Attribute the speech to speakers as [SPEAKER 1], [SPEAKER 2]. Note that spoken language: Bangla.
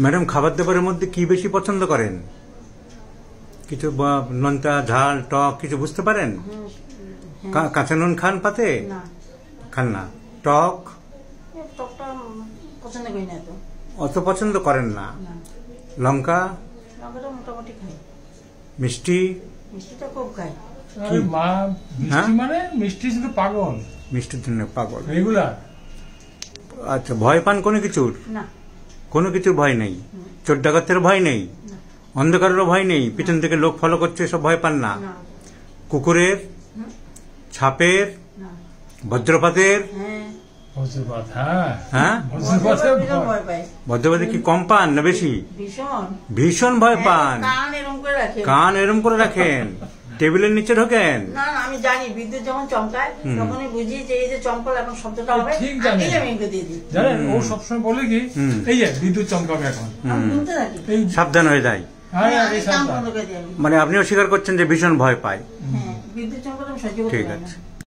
[SPEAKER 1] ম্যাডাম, খাবার দাবারের মধ্যে কি বেশি পছন্দ করেন? কিছু নোনতা, ঝাল, টক কিছু বুঝতে পারেন? কাঁচা নুন খান পাতে? খান না। টক?
[SPEAKER 2] টকটা পছন্দ করি না।
[SPEAKER 1] অত পছন্দ করেন না। লঙ্কা?
[SPEAKER 2] লঙ্কাটা মোটামুটি খাই।
[SPEAKER 1] মিষ্টি?
[SPEAKER 2] মিষ্টিটা খুব খাই।
[SPEAKER 3] মা মিষ্টি মানে মিষ্টি শুধু পাগল,
[SPEAKER 1] মিষ্টির জন্য পাগল
[SPEAKER 3] রেগুলার।
[SPEAKER 1] আচ্ছা, ভয় পান কোনো কিছুর?
[SPEAKER 2] না।
[SPEAKER 1] কোনো কিছুর ভয় নেই? চোর ডাকাতের ভয় নেই? অন্ধকারেরও ভয় নেই? পিছন থেকে লোক ফলো করছে সব ভয় পান না? কুকুরের, ছাপের, বজ্রপাতের?
[SPEAKER 3] বজ্রপাত,
[SPEAKER 1] হ্যাঁ, বজ্রপাতে কি কম পান না বেশি? ভীষণ ভয় পান। কান এরম করে রাখেন, টেবিলের নিচে ঢোকেন?
[SPEAKER 2] না, আমি জানি বিদ্যুৎ যখন চমকায় তখনই বুঝি যে এই যে চমকাল এখন শব্দটা হবে,
[SPEAKER 3] ঠিক জানেন। জানেন ও সবসময় বলে কি এই যে বিদ্যুৎ চমকাবে এখন,
[SPEAKER 1] সাবধান হয়ে যায়। মানে আপনিও স্বীকার করছেন যে ভীষণ ভয় পায়?
[SPEAKER 2] বিদ্যুৎ চমকালে আমি সহ্য করতে পারি না।
[SPEAKER 1] ঠিক আছে।